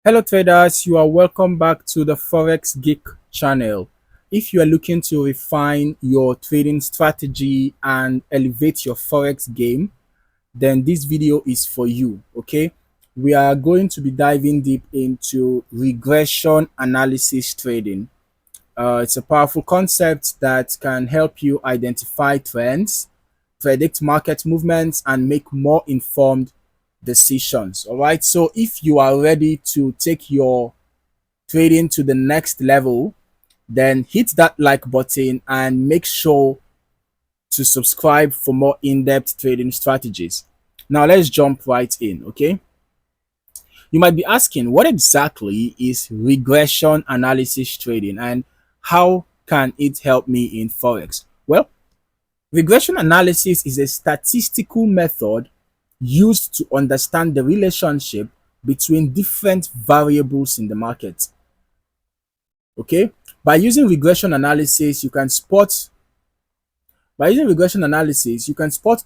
Hello traders, you are welcome back to the Forex Geek channel. If you are looking to refine your trading strategy and elevate your Forex game, then this video is for you, okay? We are going to be diving deep into regression analysis trading. It's a powerful concept that can help you identify trends, predict market movements, and make more informed decisions. All right. So if you are ready to take your trading to the next level, then hit that like button and make sure to subscribe for more in-depth trading strategies. Now let's jump right in. Okay. You might be asking, what exactly is regression analysis trading and how can it help me in Forex? Well, regression analysis is a statistical method used to understand the relationship between different variables in the market. Okay, by using regression analysis, you can spot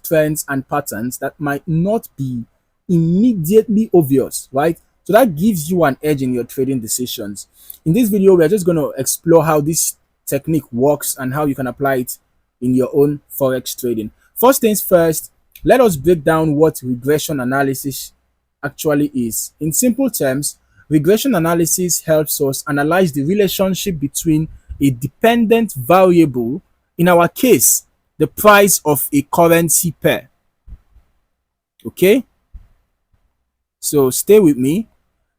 trends and patterns that might not be immediately obvious, right? So that gives you an edge in your trading decisions. In this video, we're just going to explore how this technique works and how you can apply it in your own Forex trading. First things first, let us break down what regression analysis actually is. In simple terms, regression analysis helps us analyze the relationship between a dependent variable, in our case, the price of a currency pair. Okay, so stay with me.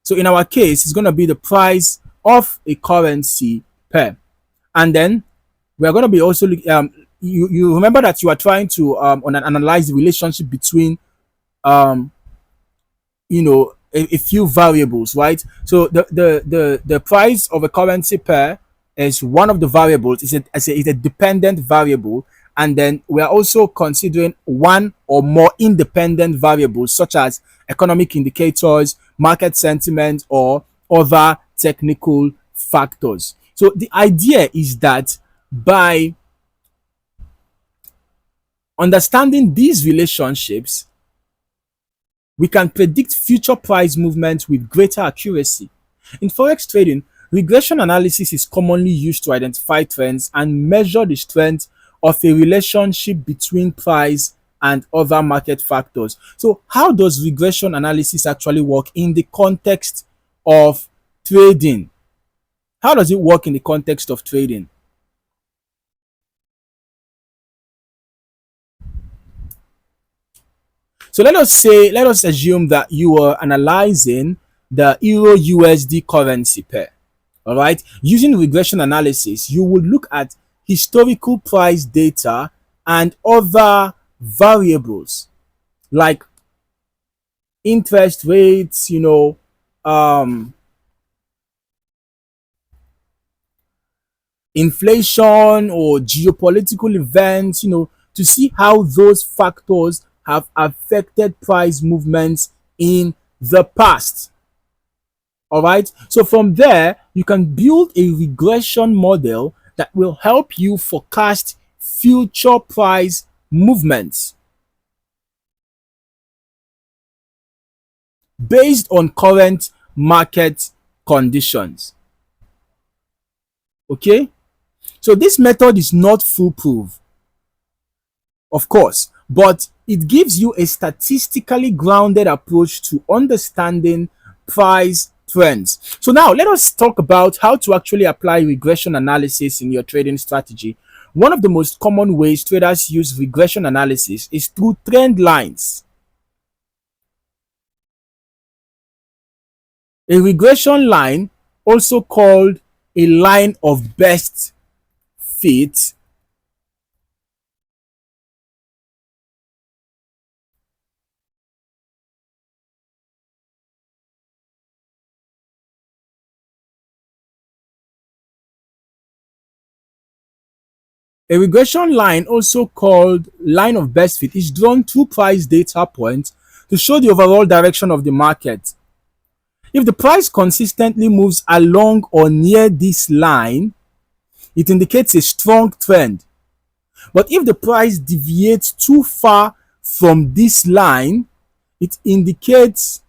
So in our case, it's going to be the price of a currency pair. And then we're going to be also, you remember that you are trying to analyze the relationship between, um, a few variables, right? So the price of a currency pair is one of the variables. It's a dependent variable. And then we are also considering one or more independent variables, such as economic indicators, market sentiment, or other technical factors. So the idea is that by understanding these relationships, we can predict future price movements with greater accuracy. In Forex trading, regression analysis is commonly used to identify trends and measure the strength of a relationship between price and other market factors. So, how does regression analysis actually work in the context of trading? How does it work in the context of trading? So let us assume that you are analyzing the Euro USD currency pair. All right. Using regression analysis, you would look at historical price data and other variables like interest rates, um, inflation or geopolitical events, to see how those factors have affected price movements in the past. All right. So from there, you can build a regression model that will help you forecast future price movements based on current market conditions. Okay. So this method is not foolproof, of course, but it gives you a statistically grounded approach to understanding price trends. So now let us talk about how to actually apply regression analysis in your trading strategy. One of the most common ways traders use regression analysis is through trend lines. A regression line, also called a line of best fit, a regression line, also called line of best fit, is drawn through price data points to show the overall direction of the market. If the price consistently moves along or near this line, it indicates a strong trend. But if the price deviates too far from this line, it indicates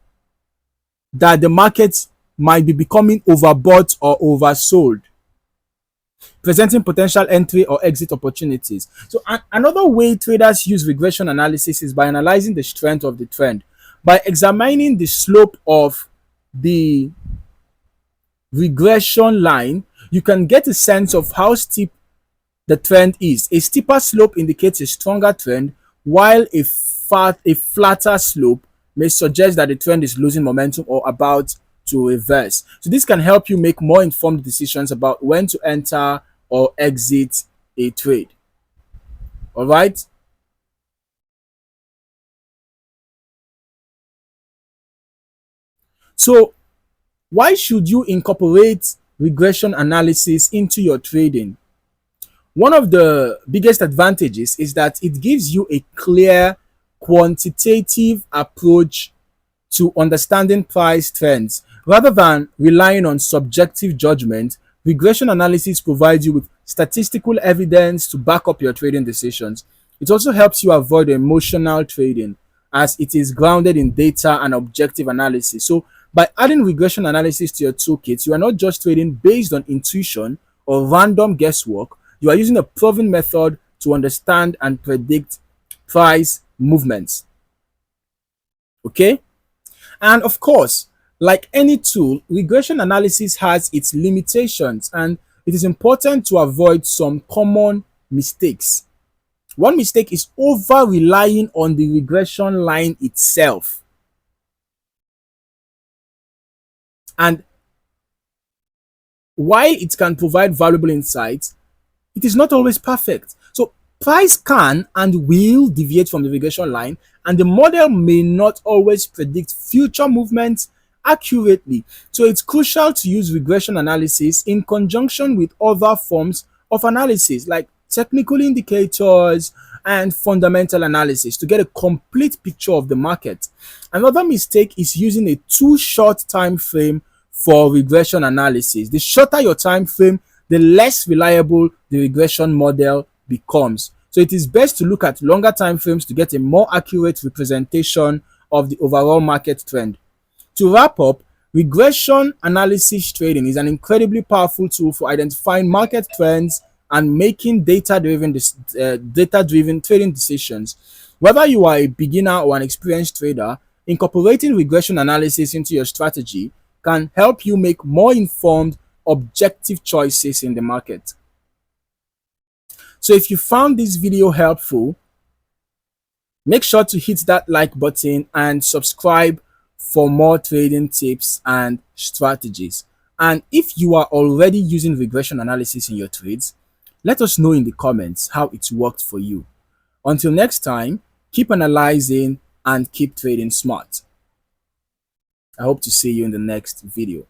that the market might be becoming overbought or oversold, presenting potential entry or exit opportunities. So another way traders use regression analysis is by analyzing the strength of the trend. By examining the slope of the regression line, you can get a sense of how steep the trend is. A steeper slope indicates a stronger trend, while a flatter slope may suggest that the trend is losing momentum or about to reverse. So this can help you make more informed decisions about when to enter or exit a trade. All right. So why should you incorporate regression analysis into your trading? One of the biggest advantages is that it gives you a clear quantitative approach to understanding price trends. Rather than relying on subjective judgment, regression analysis provides you with statistical evidence to back up your trading decisions. It also helps you avoid emotional trading as it is grounded in data and objective analysis. So, by adding regression analysis to your toolkit, you are not just trading based on intuition or random guesswork, you are using a proven method to understand and predict price movements. Okay? And of course, like any tool, regression analysis has its limitations, and it is important to avoid some common mistakes. One mistake is over relying on the regression line itself. And while it can provide valuable insights, it is not always perfect. So price can and will deviate from the regression line, and the model may not always predict future movements accurately. So it's crucial to use regression analysis in conjunction with other forms of analysis like technical indicators and fundamental analysis to get a complete picture of the market. Another mistake is using a too short time frame for regression analysis. The shorter your time frame, the less reliable the regression model becomes. So it is best to look at longer time frames to get a more accurate representation of the overall market trend. To wrap up, regression analysis trading is an incredibly powerful tool for identifying market trends and making data-driven trading decisions. Whether you are a beginner or an experienced trader, incorporating regression analysis into your strategy can help you make more informed, objective choices in the market. So if you found this video helpful, make sure to hit that like button and subscribe for more trading tips and strategies. And if you are already using regression analysis in your trades, let us know in the comments how it's worked for you. Until next time, keep analyzing and keep trading smart. I hope to see you in the next video.